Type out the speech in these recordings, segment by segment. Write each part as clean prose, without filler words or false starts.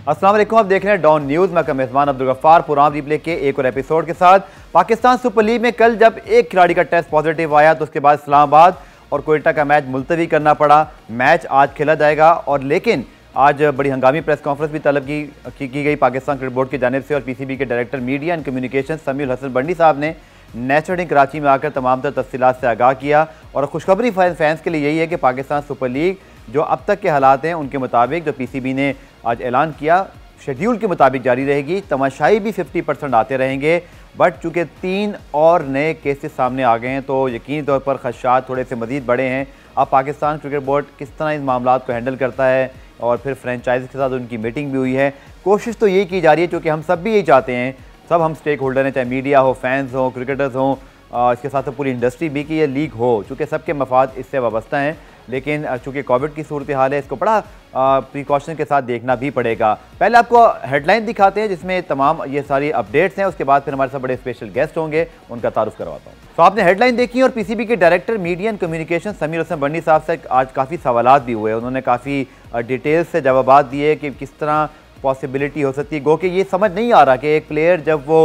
अस्सलाम वालेकुम, आप देख रहे हैं डॉन न्यूज़। मैं का मेज़बान अब्दुल गफ्फार पुरान रिप्ले के एक और एपिसोड के साथ। पाकिस्तान सुपर लीग में कल जब एक खिलाड़ी का टेस्ट पॉजिटिव आया तो उसके बाद इस्लामाबाद और कोयटा का मैच मुलतवी करना पड़ा। मैच आज खेला जाएगा और लेकिन आज बड़ी हंगामी प्रेस कॉन्फ्रेंस भी तलब की गई पाकिस्तान क्रिकेट बोर्ड की जानिब से और पीसीबी के director media and communication Samiul Hasan Bandi साहब ने नेशनल कराची में आकर तमाम तर तफसीलात से आगाह किया। और खुशखबरी फैंस के लिए यही है कि पाकिस्तान सुपर लीग जो अब तक के हालात हैं उनके मुताबिक जो पीसीबी ने आज ऐलान किया शेड्यूल के मुताबिक जारी रहेगी। तमाशाई भी 50% आते रहेंगे, बट चूँकि 3 और नए केसेस सामने आ गए हैं तो यकीनी तौर पर खदशात थोड़े से मज़ीद बढ़े हैं। अब पाकिस्तान क्रिकेट बोर्ड किस तरह इन मामलों को हैंडल करता है और फिर फ्रेंचाइज के साथ उनकी मीटिंग भी हुई है। कोशिश तो यही की जा रही है क्योंकि हम सब भी यही चाहते हैं, सब हम स्टेक होल्डर हैं, चाहे मीडिया हो, फैंस हो, क्रिकेटर्स हों, इसके साथ पूरी इंडस्ट्री भी कि ये लीग हो, चूँकि सबके मफाद इससे वाबस्ता हैं। लेकिन चूँकि कोविड की सूरत हाल है इसको बड़ा प्रिकॉशन के साथ देखना भी पड़ेगा। पहले आपको हेडलाइन दिखाते हैं जिसमें तमाम ये सारी अपडेट्स हैं, उसके बाद फिर हमारे साथ बड़े स्पेशल गेस्ट होंगे, उनका तारुफ करवाता हूँ। तो आपने हेडलाइन देखी और पीसीबी के director media and communication Samiul Hasan Bandi साहब से आज काफ़ी सवालात भी हुए। उन्होंने काफ़ी डिटेल से जवाब दिए कि किस तरह पॉसिबिलिटी हो सकती है। गो कि ये समझ नहीं आ रहा कि एक प्लेयर जब वो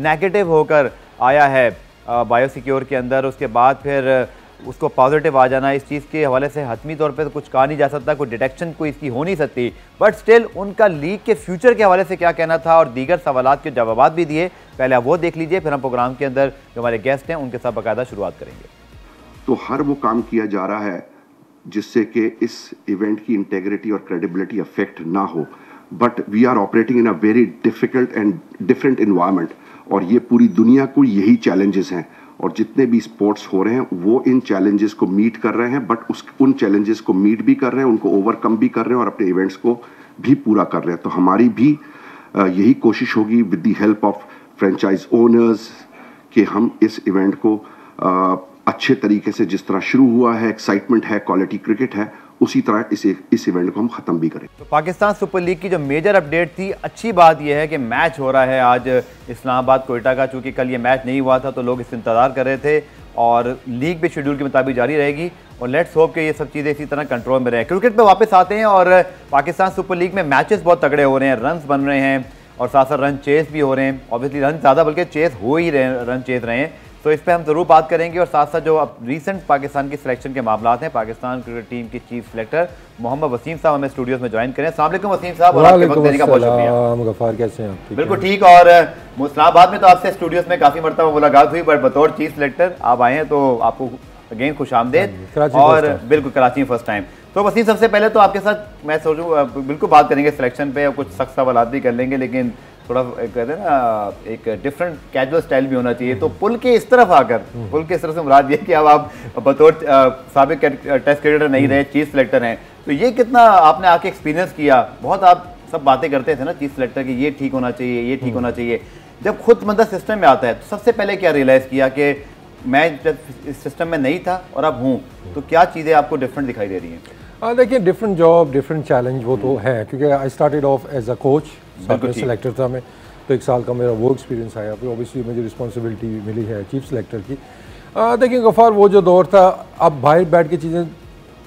नेगेटिव होकर आया है बायोसिक्योर के अंदर, उसके बाद फिर उसको पॉजिटिव आ जाना, इस चीज़ के हवाले से हतमी तौर पे तो कुछ कहा नहीं जा सकता, कोई डिटेक्शन कोई इसकी हो नहीं सकती। बट स्टिल उनका लीग के फ्यूचर के हवाले से क्या कहना था और दीगर सवालात के जवाब भी दिए। पहले आप वो देख लीजिए, फिर हम प्रोग्राम के अंदर जो हमारे गेस्ट हैं उनके साथ बाकायदा शुरुआत करेंगे। तो हर वो काम किया जा रहा है जिससे कि इस इवेंट की इंटेग्रिटी और क्रेडिबिलिटी अफेक्ट ना हो, but we are operating in a very difficult and different environment और ये पूरी दुनिया को यही चैलेंजेस हैं और जितने भी स्पोर्ट्स हो रहे हैं वो इन चैलेंजेस को मीट कर रहे हैं, बट उन चैलेंजेस को मीट भी कर रहे हैं, उनको ओवरकम भी कर रहे हैं और अपने इवेंट्स को भी पूरा कर रहे हैं। तो हमारी भी यही कोशिश होगी with the help of franchise owners कि हम इस इवेंट को अच्छे तरीके से, जिस तरह शुरू हुआ है, एक्साइटमेंट है, क्वालिटी क्रिकेट है, उसी तरह इस इवेंट को हम ख़त्म भी करें। तो पाकिस्तान सुपर लीग की जो मेजर अपडेट थी, अच्छी बात यह है कि मैच हो रहा है आज इस्लामाबाद कोयटा का। चूँकि कल ये मैच नहीं हुआ था तो लोग इससे इंतज़ार कर रहे थे और लीग भी शेड्यूल के मुताबिक जारी रहेगी और लेट्स होप कि ये सब चीज़ें इसी तरह कंट्रोल में रहें। क्रिकेट पे वापस आते हैं और पाकिस्तान सुपर लीग में मैचेस बहुत तगड़े हो रहे हैं, रन्स बन रहे हैं और साथ साथ रन चेस भी हो रहे हैं। ऑब्वियसली रन ज़्यादा बल्कि चेस हो ही रहे, रन चेस रहे हैं, तो इस पर हम ज़रूर बात करेंगे। और साथ साथ जो अब रिसेंट पाकिस्तान की सिलेक्शन के मामला हैं, पाकिस्तान क्रिकेट टीम के चीफ सिलेक्टर मोहम्मद वसीम साहब हमें स्टूडियोज में ज्वाइन करें। अस्सलाम वालेकुम वसीम साहब, और आपके वक्त देने का बहुत शुक्रिया। गफ्फार कैसे हैं आप? बिल्कुल ठीक। और इस्लामाबाद में तो आपसे स्टूडियोज में काफ़ी मरतबा मुलाकात हुई, बट बतौर चीफ सिलेक्टर आप आए हैं तो आपको अगेन खुशामदेद। और बिल्कुल कराची में फर्स्ट टाइम। तो वसीम सबसे पहले तो आपके साथ मैं सोचूँ बिल्कुल बात करेंगे सिलेक्शन पे और कुछ सख्त सवालात भी कर लेंगे, लेकिन थोड़ा कहते हैं ना एक डिफरेंट कैजुअल स्टाइल भी होना चाहिए। तो पुल के इस तरफ आकर, पुल के इस तरफ से मुराद ये कि अब आप बतौर साबिक टेस्ट क्रिकेटर नहीं रहे, चीफ सिलेक्टर हैं, तो ये कितना आपने आके एक्सपीरियंस किया? बहुत आप सब बातें करते थे ना चीफ सिलेक्टर की, ये ठीक होना चाहिए, ये ठीक होना चाहिए। जब खुद मतलब सिस्टम में आता है तो सबसे पहले क्या रियलाइज़ किया कि मैं जब इस सिस्टम में नहीं था और अब हूँ, तो क्या चीज़ें आपको डिफरेंट दिखाई दे रही हैं? देखिए, डिफरेंट जॉब, डिफरेंट चैलेंज वो तो है, क्योंकि I started off as a coach, selector था मैं, तो 1 साल का मेरा वो एक्सपीरियंस आया। फिर ऑब्वियसली मुझे रिस्पॉन्सिबिलिटी मिली है चीफ सेलेक्टर की। देखिए गफ्फार, वो जो दौर था, आप बाहर बैठ के चीज़ें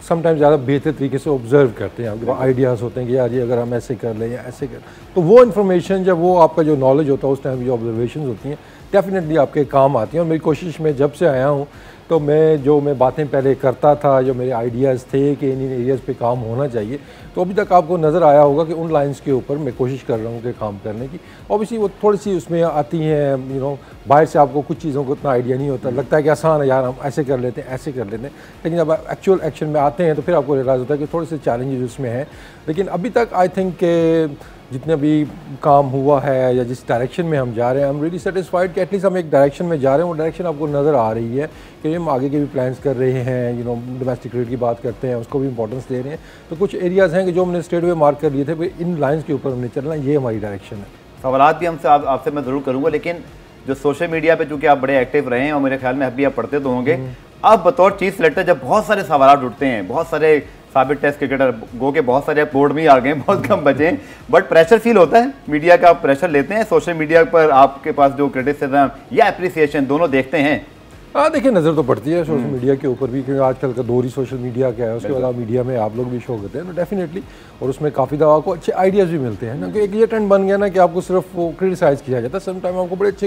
समटाइम्स ज़्यादा बेहतर तरीके से ऑब्जर्व करते हैं, आपके पास आइडियाज़ होते हैं कि यार ये अगर हम ऐसे कर लें या ऐसे कर, तो वो इन्फॉर्मेशन जब वो आपका जो नॉलेज होता है उस टाइम जो ऑब्जर्वेशन होती हैं डेफिनेटली आपके काम आती हैं। और मेरी कोशिश में जब से आया हूँ तो मैं बातें पहले करता था, जो मेरे आइडियाज़ थे कि इन एरियाज़ पे काम होना चाहिए, तो अभी तक आपको नज़र आया होगा कि उन लाइंस के ऊपर मैं कोशिश कर रहा हूँ कि काम करने की। ऑब्वियसली वो थोड़ी सी उसमें आती हैं, बाहर से आपको कुछ चीज़ों को इतना आइडिया नहीं होता, लगता है कि आसान है यार, हम ऐसे कर लेते हैं, ऐसे कर लेते हैं, लेकिन जब आप एक्चुअल एक्शन में आते हैं तो फिर आपको रियलाइज़ होता है कि थोड़े से चैलेंजेस उसमें हैं। लेकिन अभी तक आई थिंक के जितना भी काम हुआ है या जिस डायरेक्शन में हम जा रहे हैं, आई एम रियली सेटिस्फाइड कि एटलीस्ट हम एक डायरेक्शन में जा रहे हैं। वो डायरेक्शन आपको नज़र आ रही है कि हम आगे के भी प्लान्स कर रहे हैं, डोमेस्टिक क्रिकेट की बात करते हैं, उसको भी इंपॉर्टेंस दे रहे हैं। तो कुछ एरियाज़ हैं कि जो हमने स्ट्रेट वे मार्क कर लिए थे, इन लाइन्स के ऊपर हमने चलना, ये हमारी डायरेक्शन है। सवालात भी हमसे आपसे मैं ज़रूर करूँगा, लेकिन जो सोशल मीडिया पे चूँकि आप बड़े एक्टिव रहे हैं और मेरे ख्याल में अभी आप पढ़ते तो होंगे, अब बतौर चीफ सिलेक्टर जब बहुत सारे सवालात उठते हैं, बहुत सारे साबिक टेस्ट क्रिकेटर गो के बहुत सारे बोर्ड में आ गए, बहुत कम बचे हैं, बट प्रेशर फील होता है, मीडिया का प्रेशर लेते हैं, सोशल मीडिया पर आपके पास जो क्रिटिसिज्म या एप्रिसिएशन दोनों देखते हैं, हाँ देखिए, नज़र तो पड़ती है सोशल मीडिया के ऊपर भी, क्योंकि आजकल का दौर ही सोशल मीडिया का है। उसके बाद मीडिया में आप लोग भी शो करते हैं तो डेफिनेटली, और उसमें काफ़ी दफ़ा आपको अच्छे आइडियाज़ भी मिलते हैं ना, कि एक ये ट्रेंड बन गया ना कि आपको सिर्फ वो क्रिटिसाइज़ किया जाता है। समटाइम आपको बड़े अच्छे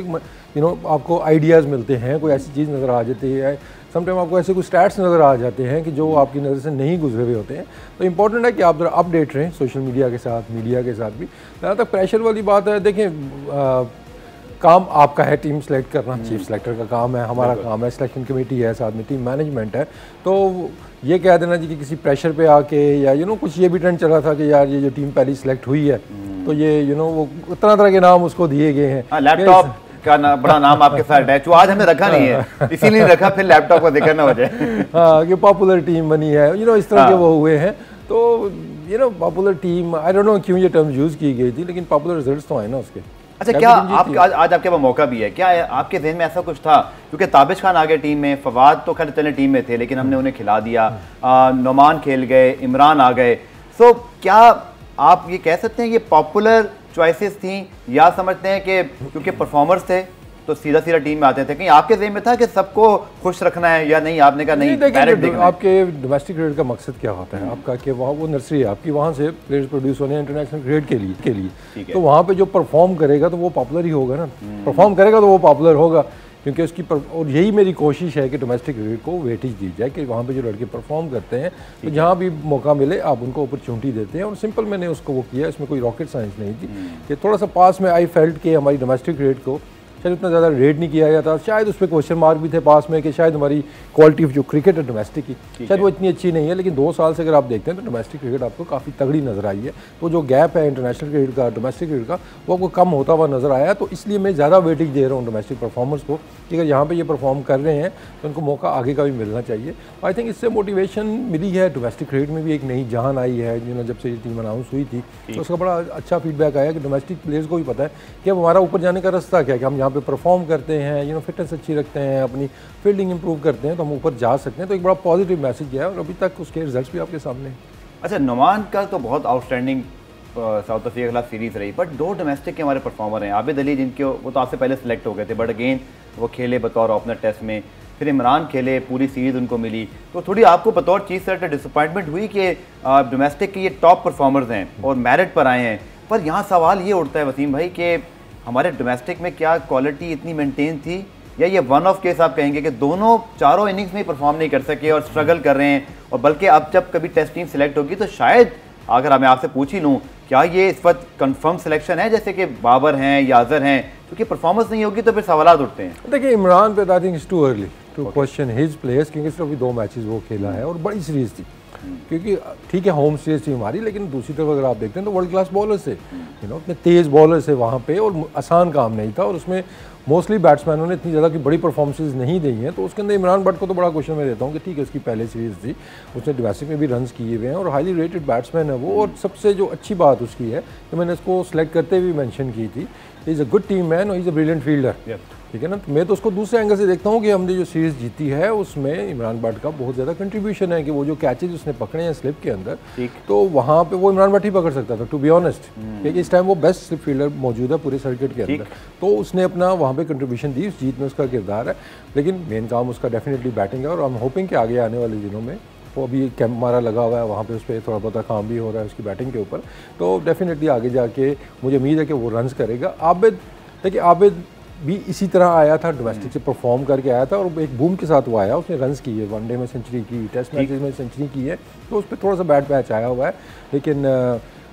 आपको आइडियाज़ मिलते हैं, कोई ऐसी चीज़ नज़र आ जाती है, समटाइम आपको ऐसे कुछ स्टैट्स नज़र आ जाते हैं कि जो आपकी नज़र से नहीं गुजरे हुए होते हैं। तो इंपॉर्टेंट है कि आप ज़रा अपडेट रहें सोशल मीडिया के साथ, मीडिया के साथ भी। जहाँ तक प्रेशर वाली बात है, देखें काम आपका है टीम सेलेक्ट करना, चीफ सेलेक्टर का काम है, हमारा काम है, सिलेक्शन कमेटी है, साथ में टीम मैनेजमेंट है। तो ये कह देना जी कि किसी प्रेशर पे आके या कुछ ये भी ट्रेंड चला था कि यार ये जो टीम पहली सिलेक्ट हुई है तो ये वो तरह तरह के नाम उसको दिए गए हैं। लैपटॉप का बड़ा नाम आपके साथ है, जो आज हमने रखा नहीं है, इसीलिए रखा, फिर लैपटॉप का जिक्र ना हो जाए। हाँ, कि पॉपुलर टीम बनी है, इस तरह के वो हुए हैं। तो popular team, I don't know क्यों ये टर्म यूज़ की गई थी, लेकिन पॉपुलर रिजल्ट्स तो आए ना उसके। अच्छा, क्या आज आपके पास मौका भी है, क्या आपके जहन में ऐसा कुछ था? क्योंकि ताबिश खान आ गए टीम में, फवाद तो खैर चले टीम में थे लेकिन हमने उन्हें खिला दिया, नुमान खेल गए, इमरान आ गए। सो क्या आप ये कह सकते हैं ये पॉपुलर चॉइसेस थी, या समझते हैं कि क्योंकि परफॉर्मर्स थे तो सीधा सीधा टीम में आते थे? कहीं आपके ज़हन में था कि सबको खुश रखना है, या नहीं आपने कहा नहीं देखिए, आपके डोमेस्टिक क्रिकेट का मकसद क्या होता है आपका, कि वहाँ वो नर्सरी है आपकी, वहाँ से प्लेयर्स प्रोड्यूस होने हैं इंटरनेशनल क्रिकेट के लिए। तो वहाँ पे जो परफॉर्म करेगा तो वो पॉपुलर ही होगा ना, परफॉर्म करेगा तो वो पॉपुलर होगा, क्योंकि उसकी और यही मेरी कोशिश है कि डोमेस्टिक क्रिकेट को वेटेज दी जाए, कि वहाँ पे जो लड़के परफॉर्म करते हैं तो जहाँ भी मौका मिले आप उनको अपॉर्चुनिटी देते हैं। और सिंपल मैंने उसको वो किया, इसमें कोई रॉकेट साइंस नहीं थी, कि थोड़ा सा पास में आई फेल्ट कि हमारी डोमेस्टिक क्रिकेट को शायद उतना ज़्यादा रेट नहीं किया जाता, शायद उस पर क्वेश्चन मार्क भी थे पास में कि शायद हमारी क्वालिटी ऑफ जो क्रिकेट है डोमेस्टिक की शायद वो इतनी अच्छी नहीं है। लेकिन 2 साल से अगर आप देखते हैं तो डोमेस्टिक क्रिकेट आपको काफ़ी तगड़ी नज़र आई है। तो जो गैप है इंटरनेशनल क्रिकेट का डोमेस्टिक क्रिकेट का, वो आपको कम होता हुआ नज़र आया। तो इसलिए मैं ज़्यादा वेटेज दे रहा हूँ डोमेस्टिक परफॉर्मर्स को, कि अगर यहाँ पर ये परफॉर्म कर रहे हैं तो उनको मौका आगे का भी मिलना चाहिए। आई थिंक इससे मोटिवेशन मिली है, डोमेस्टिक क्रिकेट में भी एक नई जान आई है। जब से ये टीम अनाउंस हुई थी तो उसका बड़ा अच्छा फीडबैक आया कि डोमेस्टिक प्लेयर्स को भी पता है कि अब हमारा ऊपर जाने का रास्ता क्या है, कि हम यहाँ पे परफॉर्म करते हैं, फिटनेस अच्छी रखते हैं, अपनी फील्डिंग इंप्रूव करते हैं तो हम ऊपर जा सकते हैं। तो एक बड़ा पॉजिटिव मैसेज है और अभी तक उसके रिजल्ट्स भी आपके सामने हैं। अच्छा, नुमान का तो बहुत आउटस्टैंडिंग साउथ अफ्रीका के खिलाफ सीरीज रही, बट 2 डोमेस्टिक के हमारे परफॉर्मर हैं, आबिद अली, जिनके वो तो आपसे पहले सेलेक्ट हो गए थे, बट अगेन वो खेले बतौर ओपनर टेस्ट में, फिर इमरान खेले, पूरी सीरीज उनको मिली। तो थोड़ी आपको बतौर चीफ सेलेक्टर डिसअपॉइंटमेंट हुई कि डोमेस्टिक के ये टॉप परफॉर्मर्स हैं और मेरिट पर आए हैं, पर यहाँ सवाल ये उठता है वसीम भाई कि हमारे डोमेस्टिक में क्या क्वालिटी इतनी मेंटेन थी, या ये वन ऑफ केस आप कहेंगे कि दोनों चारों इनिंग्स में परफॉर्म नहीं कर सके और स्ट्रगल कर रहे हैं, और बल्कि अब जब कभी टेस्ट टीम सेलेक्ट होगी तो शायद, अगर मैं आपसे पूछ ही लूँ, क्या ये इस वक्त कंफर्म सिलेक्शन है जैसे कि बाबर हैं या अजहर हैं, क्योंकि परफॉर्मेंस नहीं होगी तो फिर सवाल उठते हैं? देखिए, इमरान पे I think it's too early to question his players, क्योंकि सिर्फ 2 मैचेस वो खेला है और बड़ी सीरीज थी। क्योंकि ठीक है होम सीरीज थी हमारी, लेकिन दूसरी तरफ अगर आप देखते हैं तो वर्ल्ड क्लास बॉलर से इतने तेज़ बॉलर से वहाँ पे, और आसान काम नहीं था, और उसमें मोस्टली बैट्समैनों ने इतनी ज़्यादा की बड़ी परफॉर्मेंसेज नहीं दी हैं। तो उसके अंदर इमरान भट्ट को तो बड़ा क्वेश्चन मैं देता हूँ कि ठीक है उसकी पहले सीरीज़ थी, उसने डोमेस्टिक में भी रन्स किए हुए हैं और हाईली रेटेड बैट्समैन है वो। और सबसे जो अच्छी बात उसकी है कि मैंने इसको सेलेक्ट करते हुए मैंशन की थी, is a good team man और इज़ अ ब्रिलियंट फील्डर, ठीक है ना। तो मैं तो उसको दूसरे एंगल से देखता हूँ कि हमने जो सीरीज़ जीती है उसमें इमरान भट्ट का बहुत ज़्यादा कंट्रीब्यूशन है, कि वो जो कैचेज उसने पकड़े हैं स्लिप के अंदर, तो वहाँ पे वो इमरान भट्ट ही पकड़ सकता था, टू बी ऑनेस्ट, क्योंकि इस टाइम वो बेस्ट स्लिप फील्डर मौजूद है पूरे सर्किट के अंदर। तो उसने अपना वहाँ पे कंट्रीब्यूशन दी, उस जीत में उसका किरदार है, लेकिन मेन काम उसका डेफिनेटली बैटिंग है। और हम होपिंग कि आगे आने वाले दिनों में, वो अभी कैंप हमारा लगा हुआ है वहाँ पे, उस पर थोड़ा बहुत काम भी हो रहा है उसकी बैटिंग के ऊपर, तो डेफिनेटली आगे जाके मुझे उम्मीद है कि वो रन्स करेगा। आबिद, देखिए आबिद भी इसी तरह आया था, डोमेस्टिक से परफॉर्म करके आया था और एक बूम के साथ वो आया, उसने रन्स किए, वनडे में सेंचुरी की, टेस्ट मैचेस में सेंचुरी की है, तो उस पर थोड़ा सा बैड पैच आया हुआ है। लेकिन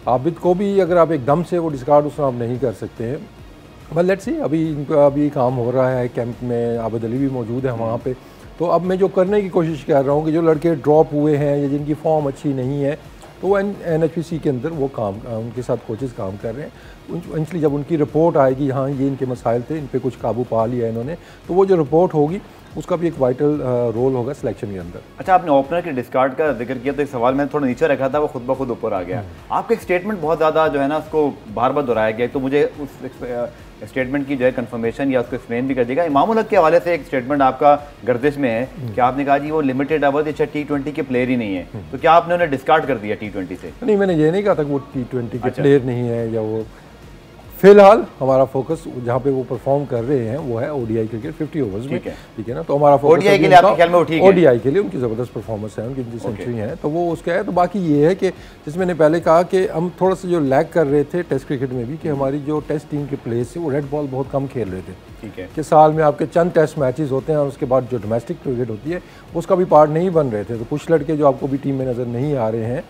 आबिद को भी अगर आप एकदम से वो डिस्कार्ड उसमें आप नहीं कर सकते हैं, बट लेट्स सी, अभी काम हो रहा है कैंप में, आबिद अली भी मौजूद है वहाँ पे। तो अब मैं जो करने की कोशिश कर रहा हूँ कि जो लड़के ड्रॉप हुए हैं या जिनकी फॉर्म अच्छी नहीं है, तो वो NHPC के अंदर वो काम, उनके साथ कोचेस काम कर रहे हैं। इवेंचुअली जब उनकी रिपोर्ट आएगी, हाँ ये इनके मसाइल थे, इन पे कुछ काबू पा लिया इन्होंने, तो वो जो रिपोर्ट होगी उसका भी एक वाइटल रोल होगा सिलेक्शन के अंदर। अच्छा, आपने ओपनर के डिस्कार्ड का जिक्र किया, तो एक सवाल मैंने थोड़ा नीचे रखा था, वो खुद ब खुद ऊपर आ गया। आपका एक स्टेटमेंट बहुत ज़्यादा जो है ना उसको बार बार दोहराया गया, तो मुझे उस स्टेटमेंट की जो है कंफर्मेशन या उसको एक्सप्लेन भी कर देगा। इमामुल हक के हवाले से एक स्टेटमेंट आपका गर्दिश में है कि आपने कहा जी वो लिमिटेड ओवर, अच्छा T20 के प्लेयर ही नहीं है, तो क्या आपने उन्हें डिस्कार्ड कर दिया T20 से? नहीं, मैंने ये नहीं कहा था कि वो T20 के प्लेयर नहीं है या वो फिलहाल हमारा फोकस जहाँ पे वो परफॉर्म कर रहे हैं वो है ओडीआई क्रिकेट 50 ओवर्स में, ठीक है ना। तो हमारा फोकस ओडीआई के लिए आपके ख्याल में वो ठीक है? ओडीआई के लिए उनकी ज़बरदस्त परफॉर्मेंस है, उनकी सेंचुरी है, तो वो उसका है। तो बाकी ये है कि जैसे मैंने पहले कहा कि हम थोड़ा सा जो लैग कर रहे थे टेस्ट क्रिकेट में भी, कि हमारी जो टेस्ट टीम के प्लेयर्स थे वो रेड बॉल बहुत कम खेल रहे थे, ठीक है, कि साल में आपके चंद टेस्ट मैचेस होते हैं और उसके बाद जो डोमेस्टिक क्रिकेट होती है उसका भी पार्ट नहीं बन रहे थे। तो कुछ लड़के जो आपको भी टीम में नज़र नहीं आ रहे हैं,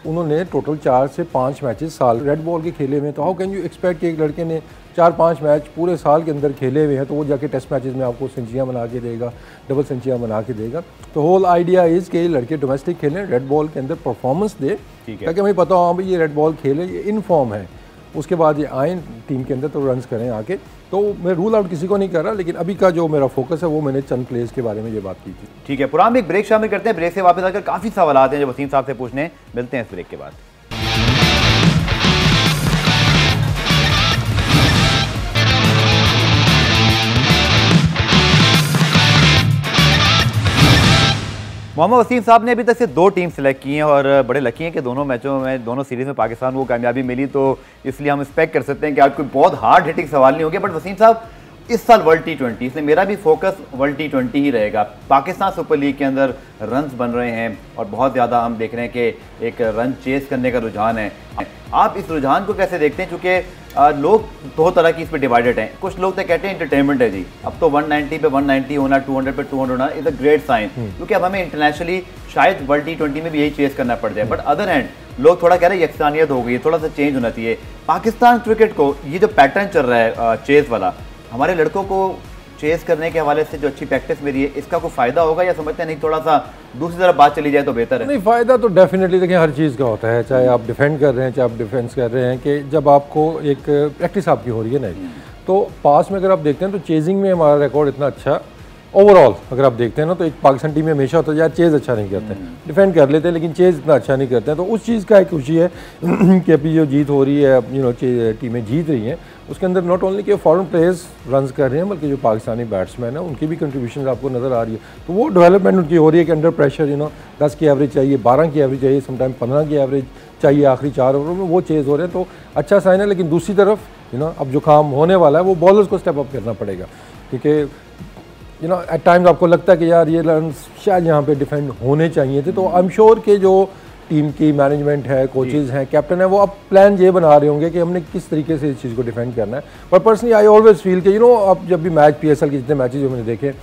उन्होंने टोटल 4 से 5 मैचेस साल रेड बॉल के खेले हुए। तो हाउ कैन यू एक्सपेक्ट कि एक लड़के ने 4-5 मैच पूरे साल के अंदर खेले हुए हैं तो वो जाके टेस्ट मैचेस में आपको सेंचुरियाँ बना के देगा, डबल सेंचुरियाँ बना के देगा। तो होल आइडिया इज़ कि लड़के डोमेस्टिक खेलें, रेड बॉल के अंदर परफॉर्मेंस दे, ताकि हमें पता हो हाँ भाई ये रेड बॉल खेले, ये इन फॉर्म है, उसके बाद ये आए टीम के अंदर तो रन्स करें आके। तो मैं रूल आउट किसी को नहीं कर रहा, लेकिन अभी का जो मेरा फोकस है वो मैंने चंद प्लेयर्स के बारे में ये बात की थी। ठीक है पुरान, एक ब्रेक शामिल करते हैं, ब्रेक से वापस आकर काफ़ी सवाल आते हैं जो वसीम साहब से पूछने, मिलते हैं इस ब्रेक के बाद। मोहम्मद वसीम साहब ने अभी तक से 2 टीम सेलेक्ट की हैं और बड़े लकी हैं कि दोनों मैचों में, दोनों सीरीज़ में पाकिस्तान को कामयाबी मिली, तो इसलिए हम एक्सपेक्ट कर सकते हैं कि आज कोई बहुत हार्ड हिटिंग सवाल नहीं होंगे। बट वसीम साहब, इस साल वर्ल्ड T20, इसलिए मेरा भी फोकस वर्ल्ड T20 ही रहेगा। पाकिस्तान सुपर लीग के अंदर रन्स बन रहे हैं और बहुत ज़्यादा हम देख रहे हैं कि एक रन चेस करने का रुझान है। आप इस रुझान को कैसे देखते हैं? चूँकि लोग 2 तरह की इस पर डिवाइडेड हैं। कुछ लोग तो कहते हैं इंटरटेनमेंट है जी, अब तो 190 पे 190 होना, 200 पे 200 होना इज़ अ ग्रेट साइन, क्योंकि अब हमें इंटरनेशनली शायद वर्ल्ड T20 में भी यही चेस करना पड़ जाए। बट अदर हैंड लोग थोड़ा कह रहे हैं यकसानियत हो गई है, थोड़ा सा चेंज होना चाहिए। पाकिस्तान क्रिकेट को ये जो पैटर्न चल रहा है चेस वाला, हमारे लड़कों को चेस करने के हवाले से जो अच्छी प्रैक्टिस मेरी है, इसका कोई फ़ायदा होगा या समझते हैं नहीं थोड़ा सा दूसरी तरफ बात चली जाए तो बेहतर है? नहीं, फ़ायदा तो डेफिनेटली देखिए हर चीज़ का होता है, चाहे आप डिफेंड कर रहे हैं चाहे आप डिफेंस कर रहे हैं, कि जब आपको एक प्रैक्टिस आपकी हो रही है ना, तो पास में अगर आप देखते हैं तो चेजिंग में हमारा रिकॉर्ड इतना अच्छा ओवरऑल अगर आप देखते हैं ना, तो एक पाकिस्तान टीम में हमेशा होता है यार चेज़ अच्छा नहीं करते हैं, डिफेंड कर लेते हैं लेकिन चेज़ इतना अच्छा नहीं करते हैं। तो उस चीज़ का एक खुशी है कि अभी जो जीत हो रही है, टीमें जीत रही हैं, उसके अंदर नॉट ओनली कि फॉरेन प्लेयर्स रन्स कर रहे हैं, बल्कि जो पाकिस्तानी बैट्समैन हैं उनकी भी कंट्रीब्यूशन आपको नज़र आ रही है। तो वो डेवलपमेंट उनकी हो रही है कि अंडर प्रेशर 10 की एवरेज चाहिए, 12 की एवरेज चाहिए, समटाइम 15 की एवरेज चाहिए, आखिरी 4 ओवरों में वो चेज़ हो रहे हैं, तो अच्छा साइन है। लेकिन दूसरी तरफ अब जो काम होने वाला है वो बॉलर्स को स्टेप अप करना पड़ेगा, क्योंकि एट टाइम्स आपको लगता है कि यार ये रन शायद यहाँ पे डिफेंड होने चाहिए थे। तो आई एम श्योर कि जो टीम की मैनेजमेंट है, कोचेज़ हैं, कैप्टन है, वो अब प्लान ये बना रहे होंगे कि हमने किस तरीके से इस चीज़ को डिफेंड करना है। पर पर्सनली आई ऑलवेज फील कि अब जब भी मैच PSL के जितने मैचेज जो मैंने देखे,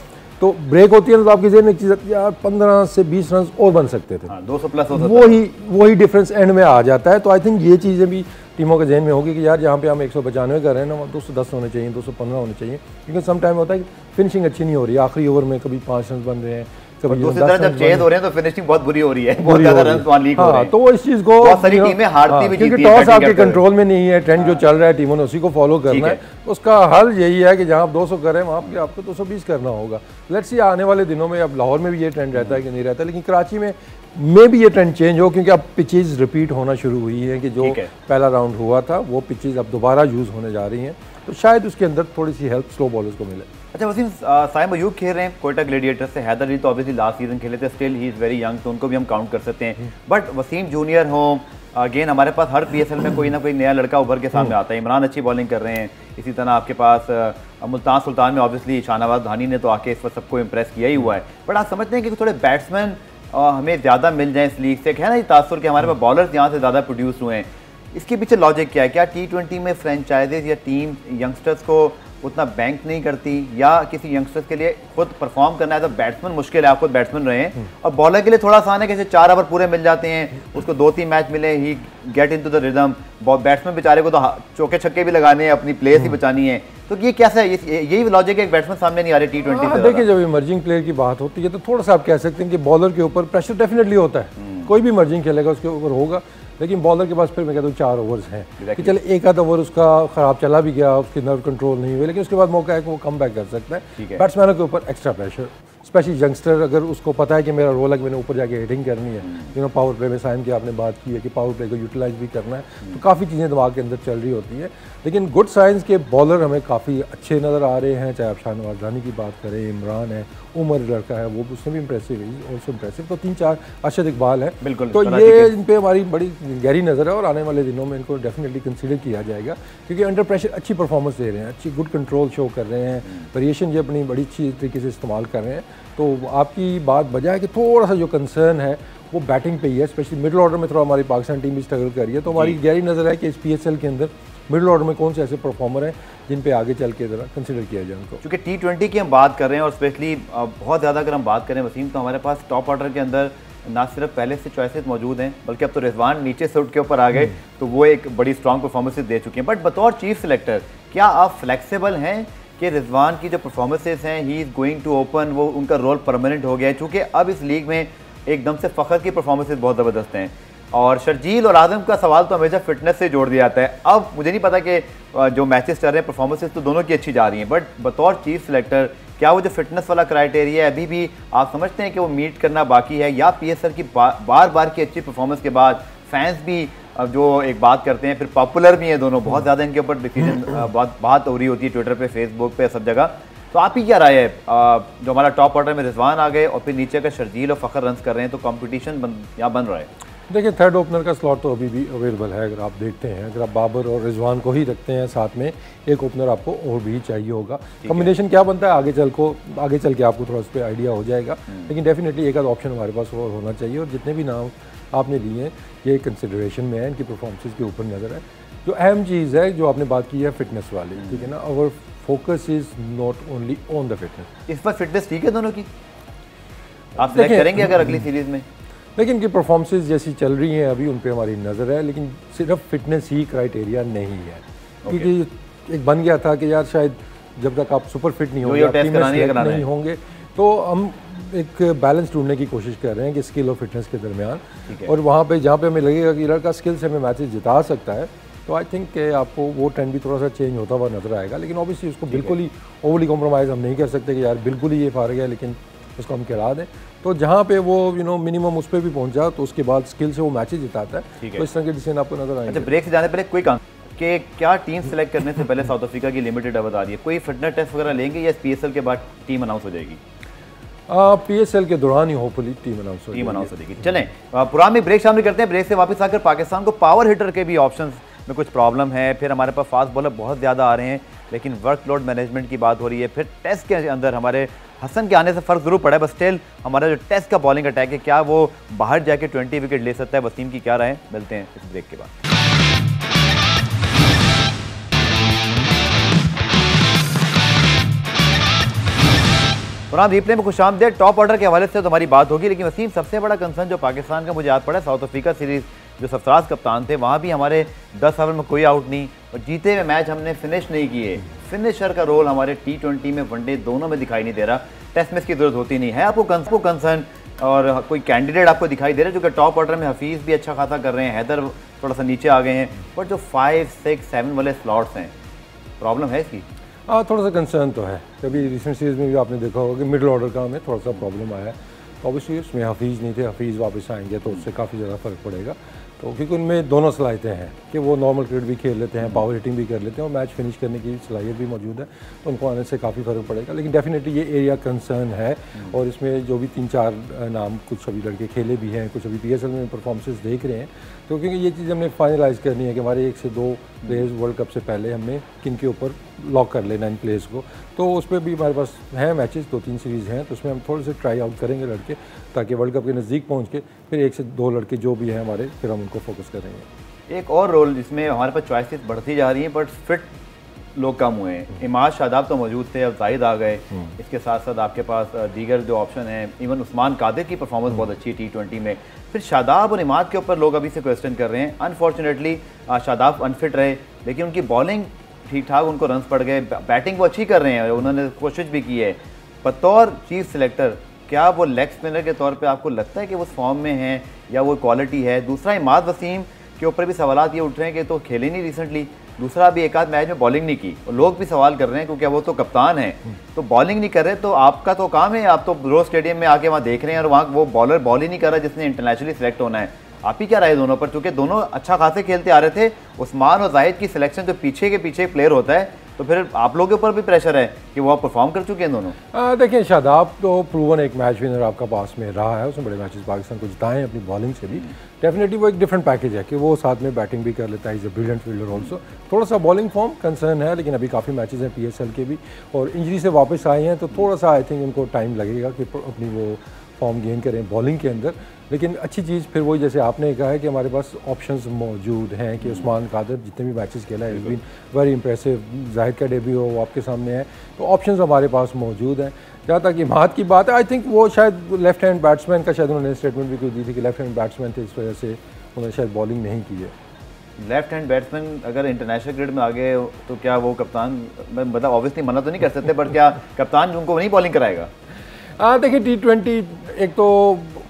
तो ब्रेक होती है तो आपकी जेहन में एक चीज़ यार 15 से 20 रन और बन सकते थे, 200 प्लस वही डिफरेंस एंड में आ जाता है। तो आई थिंक ये चीज़ें भी टीमों के जहन में होगी कि यार जहाँ पे हम 195 कर रहे हैं ना, 210 होने चाहिए, 215 होने चाहिए, क्योंकि सम टाइम होता है कि फिनिशिंग अच्छी नहीं हो रही है, आखिरी ओवर में कभी 5 रन बन रहे हैं, कभी दूसरी तरफ जब चेज हो रहे हैं तो फिनिशिंग बहुत बुरी हो रही है, बहुत ज़्यादा रन वहाँ लीक हो रहे हैं। तो वो इस चीज़ को बहुत सारी टीमें हारती भी, क्योंकि टॉस आपके कंट्रोल में नहीं है, ट्रेंड जो चल रहा है टीमों ने उसी को फॉलो करना है। उसका हल यही है कि जहाँ आप 200 करें वहाँ पे आपको 220 करना होगा। लेट्स सी आने वाले दिनों में, अब लाहौर में भी ये ट्रेंड रहता है कि नहीं रहता, लेकिन कराची में भी ये ट्रेंड चेंज हो, क्योंकि अब पिचेज रिपीट होना शुरू हुई है कि जो पहला राउंड हुआ था वो पिचेज अब दोबारा यूज़ होने जा रही हैं, तो शायद उसके अंदर थोड़ी सी हेल्प स्लो बॉलर्स को मिले। अच्छा वसीम, साइम अयूब खेल रहे हैं कोयटा ग्लेडिएटर्स से, हैदर अली तो ऑब्वियसली लास्ट सीजन खेले थे, still he is very young, तो उनको भी हम काउंट कर सकते हैं। बट वसीम जूनियर हो, अगेन हमारे पास हर PSL में कोई ना कोई नया लड़का उभर के सामने आता है। इमरान अच्छी बॉलिंग कर रहे हैं, इसी तरह आपके पास मुल्तान सुल्तान में ऑब्वियसली शाहनवाज धानी ने तो आके इस वक्त सबको इम्प्रेस किया ही हुआ है। बट आप समझते हैं कि थोड़े बैट्समैन हमें ज़्यादा मिल जाए इस लीग से, है ना ये तासुर कि हमारे पास बॉलर्स यहाँ से ज़्यादा प्रोड्यूस हुए हैं, इसके पीछे लॉजिक क्या है? क्या T20 में फ्रेंचाइजेज या टीम यंगस्टर्स को उतना बैंक नहीं करती, या किसी यंगस्टर्स के लिए खुद परफॉर्म करना है तो बैट्समैन मुश्किल है, आप खुद बैट्समैन रहे हैं, और बॉलर के लिए थोड़ा आसान है कि 4 ओवर पूरे मिल जाते हैं, उसको 2-3 मैच मिले, he get into the rhythm. Batsman बेचारे को तो चौके छक्के भी लगाने हैं, अपनी प्लेस ही बचानी है, तो ये कैसा है? यही लॉजिक है, एक बैट्समैन सामने नहीं आ रहे T20 से। देखिए जब इमर्जिंग प्लेयर की बात होती है तो थोड़ा सा आप कह सकते हैं कि बॉलर के ऊपर प्रेशर डेफिनेटली होता है, कोई भी इमर्जिंग खेलेगा उसके ऊपर होगा, लेकिन बॉलर के पास फिर मैं कहता हूँ 4 ओवर्स हैं कि चले एक आधा ओवर उसका ख़राब चला भी गया, उसकी नर्व कंट्रोल नहीं हुई, लेकिन उसके बाद मौका है कि वो कम बैक कर सकता है। बैट्समैनों के ऊपर एक्स्ट्रा प्रेशर स्पेशली यंगस्टर अगर उसको पता है कि मेरा रोल है कि मैंने ऊपर जाके हिटिंग करनी है, पावर प्ले में साइम की आपने बात की है कि पावर प्ले को यूटिलाइज भी करना है, तो काफ़ी चीज़ें दिमाग के अंदर चल रही होती है। लेकिन गुड साइंस के बॉलर हमें काफ़ी अच्छे नज़र आ रहे हैं, चाहे आप शाहनवाज रानी की बात करें, इमरान है, उमर लड़का है वो उसने भी इंप्रेसिव है, ऑल्सो इंप्रेसिव। तो 3-4 अरशद इकबाल है, बिल्कुल। तो ये इन पे हमारी बड़ी गहरी नज़र है और आने वाले दिनों में इनको डेफिनेटली कंसीडर किया जाएगा, क्योंकि अंडर प्रेशर अच्छी परफॉर्मेंस दे रहे हैं, अच्छी गुड कंट्रोल शो कर रहे हैं, वेरिएशन ये अपनी बड़ी अच्छी तरीके से इस्तेमाल कर रहे हैं। तो आपकी बात बजा है कि थोड़ा सा जो कंसर्न है वो बैटिंग पे ही है, स्पेशली मिडिल ऑर्डर में थोड़ा हमारी पाकिस्तान टीम भी स्ट्रगल कर रही है। तो हमारी गहरी नज़र है कि इस PSL के अंदर मिडिल ऑर्डर में कौन से ऐसे परफॉर्मर हैं जिन पे आगे चल के ज़रा कंसिडर किया जाए उनको। क्योंकि T20 की हम बात कर रहे हैं और स्पेशली बहुत ज़्यादा अगर हम बात करें वसीम, तो हमारे पास टॉप ऑर्डर के अंदर ना सिर्फ पहले से चॉइसेस मौजूद हैं, बल्कि अब तो रिजवान नीचे से उठ के ऊपर आ गए, तो वो एक बड़ी स्ट्रॉन्ग परफॉर्मेंसेज दे चुके हैं। बट बतौर चीफ सिलेक्टर क्या आप फ्लेक्सिबल हैं कि रिजवान की जो परफॉर्मेंसेज हैं he is going to open, वो उनका रोल परमानेंट हो गया है, चूँकि अब इस लीग में एकदम से फ़खर की परफॉर्मेंसेज बहुत ज़बरदस्त हैं। और शर्जील और आजम का सवाल तो हमेशा फिटनेस से जोड़ दिया जाता है। अब मुझे नहीं पता कि जो मैचेस चल रहे हैं परफॉर्मेंसेज तो दोनों की अच्छी जा रही हैं, बट बतौर चीफ सिलेक्टर क्या वो जो फिटनेस वाला क्राइटेरिया है अभी भी आप समझते हैं कि वो मीट करना बाकी है, या PSL की बार बार की अच्छी परफॉर्मेंस के बाद फैंस भी जो एक बात करते हैं फिर पॉपुलर भी हैं दोनों, बहुत ज़्यादा इनके ऊपर डिसीजन बात हो रही होती है ट्विटर पे, फेसबुक पे, सब जगह। तो आप ही क्या राय है, जो हमारा टॉप ऑर्डर में रिजवान आ गए और फिर नीचे का शर्जील और फ़खर रन्स कर रहे हैं, तो कॉम्पिटिशन यहाँ बन रहा है? देखिए थर्ड ओपनर का स्लॉट तो अभी भी अवेलेबल है, अगर आप देखते हैं, अगर आप बाबर और रिजवान को ही रखते हैं साथ में, एक ओपनर आपको और भी चाहिए होगा। कॉम्बिनेशन क्या बनता है आगे चल के आपको थोड़ा उस पर आइडिया हो जाएगा, लेकिन डेफिनेटली एक आध ऑप्शन हमारे पास और होना चाहिए। और जितने भी नाम आपने लिए हैं ये कंसिडरेशन में है, इनकी परफॉर्मेंसेज के ऊपर नज़र है। जो अहम चीज़ है जो आपने बात की है फिटनेस वाली, ठीक है ना, और focus is not only on the fitness. इस पर फिटनेस ठीक है दोनों की, आप सिलेक्ट करेंगे अगर अगली सीरीज़ में? लेकिन इनकी परफॉर्मेंसेज जैसी चल रही हैं अभी उन पे हमारी नज़र है, लेकिन सिर्फ फिटनेस ही क्राइटेरिया नहीं है, क्योंकि एक बन गया था कि यार शायद जब तक आप सुपर फिट नहीं होंगे नहीं होंगे, तो हम एक बैलेंस ढूंढने की कोशिश कर रहे हैं कि स्किल और फिटनेस के दरमियान, और वहाँ पे जहाँ पे हमें लगेगा कि लड़का स्किल से हमें मैचेस जिता सकता है, तो आई थिंक कि आपको वो ट्रेंड भी थोड़ा सा चेंज होता हुआ नजर आएगा। लेकिन ऑब्वियसली उसको बिल्कुल ही ओवरली कॉम्प्रोमाइज़ हम नहीं कर सकते कि यार बिल्कुल ही ये फारग है, लेकिन उसको हम खिला दें। तो जहाँ पे वो मिनिमम उस पर भी पहुँचा, तो उसके बाद स्किल से वो मैचेस जिताता है, तो इस तरह के डिसीजन आपको नजर आएंगे। अच्छा, ब्रेक से जाने पहले कोई काम कि क्या टीम सेलेक्ट करने से पहले साउथ अफ्रीका की लिमिटेड बता रही है, कोई फिटनेस टेस्ट वगैरह लेंगे या PSL के बाद टीम अनाउंस हो जाएगी? PSL के दौरान ही होपफुली टीम अनाउंस हो जाएगी। चलें पुरान में ब्रेक शामिल करते हैं। ब्रेक से वापस आकर पाकिस्तान को पावर हिटर के भी ऑप्शंस में कुछ प्रॉब्लम है, फिर हमारे पास फास्ट बॉलर बहुत ज़्यादा आ रहे हैं, लेकिन वर्कलोड मैनेजमेंट की बात हो रही है, फिर टेस्ट के अंदर हमारे हसन के आने से फ़र्क ज़रूर पड़ा है, बस स्टिल हमारा जो टेस्ट का बॉलिंग अटैक है क्या वो बाहर जाके 20 विकेट ले सकता है? वसीम की क्या राय है? मिलते हैं इस ब्रेक के बाद। पुरान रिप्ले में खुशामदीद। टॉप ऑर्डर के हवाले से तो हमारी बात होगी, लेकिन वसीम सबसे बड़ा कंसर्न जो पाकिस्तान का मुझे याद पड़ा साउथ अफ्रीका सीरीज़, जो सरफराज कप्तान थे, वहाँ भी हमारे 10 ओवर में कोई आउट नहीं और जीते हुए मैच हमने फिनिश नहीं किए। फिनिशर का रोल हमारे T20 में, वनडे दोनों में दिखाई नहीं दे रहा। टेस्ट मैच की जरूरत होती नहीं है। आपको कंसर्न और कोई कैंडिडेट आपको दिखाई दे रहा है? जो कि टॉप ऑर्डर में हफीज़ भी अच्छा खासा कर रहे हैं, हैदर थोड़ा सा नीचे आ गए हैं, बट जो 5, 6, 7 वाले स्लॉट्स हैं, प्रॉब्लम है इसकी? थोड़ा सा कंसर्न तो है। कभी रिसेंट सीरीज़ में भी आपने देखा होगा कि मिडिल ऑर्डर का हमें थोड़ा सा प्रॉब्लम आया है। तो ऑब्वियसली उसमें हफीज़ नहीं थे, हफीज़ वापस आएंगे तो उससे काफ़ी ज़्यादा फ़र्क पड़ेगा। तो क्योंकि उनमें दोनों सलाहियतें हैं कि वो नॉर्मल क्रिकेट भी खेल लेते हैं, पावर हिटिंग भी कर लेते हैं और मैच फिनिश करने की सलाहियत भी मौजूद है, तो उनको आने से काफ़ी फ़र्क पड़ेगा। लेकिन डेफिनेटली ये एरिया कंसर्न है और इसमें जो भी 3-4 नाम, कुछ अभी लड़के खेले भी हैं, कुछ अभी PSL में परफॉर्मेंसेस देख रहे हैं, तो क्योंकि ये चीज़ हमने फाइनलाइज़ करनी है कि हमारे 1 से 2 प्लेयर्स वर्ल्ड कप से पहले हमने किन के ऊपर लॉक कर लेना इन प्लेयर्स को। तो उस पर भी हमारे पास हैं मैचेस, 2-3 सीरीज़ हैं, तो उसमें हम थोड़े से ट्राई आउट करेंगे लड़के, ताकि वर्ल्ड कप के नज़दीक पहुंच के फिर 1 से 2 लड़के जो भी हैं हमारे, फिर हम उनको फोकस करेंगे। एक और रोल जिसमें हमारे पास चॉइसेस बढ़ती जा रही हैं, बट फिट लोग कम हुए हैं। इमाद शादाब तो मौजूद थे, अब जाहिद आ गए। इसके साथ साथ आपके पास दीगर जो ऑप्शन हैं, इवन उस्मान कादिर की परफॉर्मेंस बहुत अच्छी है T20 में। फिर शादाब और इमाद के ऊपर लोग अभी से क्वेश्चन कर रहे हैं। अनफॉर्चुनेटली शादाब अनफिट रहे, लेकिन उनकी बॉलिंग ठीक ठाक, उनको रन्स पड़ गए, बैटिंग वो अच्छी कर रहे हैं, उन्होंने कोशिश भी की है। बतौर चीफ सिलेक्टर क्या वो लेग स्पिनर के तौर पे आपको लगता है कि वो फॉर्म में हैं या वो क्वालिटी है? दूसरा, इमाद वसीम के ऊपर भी सवाल ये उठ रहे हैं कि तो खेले नहीं रिसेंटली, दूसरा अभी एक आध मैच में बॉलिंग नहीं की और लोग भी सवाल कर रहे हैं क्योंकि वो तो कप्तान है, तो बॉलिंग नहीं कर रहे, तो आपका तो काम है, आप तो रोज स्टेडियम में आके वहाँ देख रहे हैं और वहाँ वो बॉलर बॉल ही नहीं कर रहा जिसने इंटरनेशनली सिलेक्ट होना है। आप ही क्या राय दोनों पर, क्योंकि दोनों अच्छा खासे खेलते आ रहे थे, उस्मान और जाहिद की सिलेक्शन जो पीछे के पीछे प्लेयर होता है, तो फिर आप लोगों के ऊपर भी प्रेशर है कि वो आप परफॉर्म कर चुके हैं दोनों। देखिए शादाब तो प्रूवन एक मैच विनर आपका पास में रहा है, उसने बड़े मैचेस पाकिस्तान को जिताए हैं अपनी बॉलिंग से भी। डेफिनेटली वो एक डिफरेंट पैकेज है कि वो साथ में बैटिंग भी कर लेता है, is a brilliant fielder also. थोड़ा सा बॉलिंग फॉर्म कंसर्न है, लेकिन अभी काफ़ी मैचेस हैं PSL के भी, और इंजरी से वापस आए हैं, तो थोड़ा सा आई थिंक उनको टाइम लगेगा कि अपनी वो फॉर्म गेन करें बॉलिंग के अंदर। लेकिन अच्छी चीज़ फिर वही जैसे आपने कहा है कि हमारे पास ऑप्शंस मौजूद हैं कि उस्मान कादर जितने भी मैचेस खेला है, is been very impressive. Zahid का डेब्यू हो वो आपके सामने है, तो ऑप्शंस हमारे पास मौजूद हैं। जहाँ तक इमाद की बात है, आई थिंक वो शायद लेफ्ट हैंड बैट्समैन का शायद उन्होंने स्टेटमेंट भी कोई दी थी कि लेफ्ट हैंड बैट्समैन थे, इस वजह से उन्होंने शायद बॉलिंग नहीं की है। लेफ्ट हैंड बैट्समैन अगर इंटरनेशनल क्रिकेट में आ गए तो क्या वो कप्तान, मतलब ऑब्वियसली मना तो नहीं कर सकते, बट क्या कप्तान उनको नहीं बॉलिंग कराएगा? देखिए T20 एक तो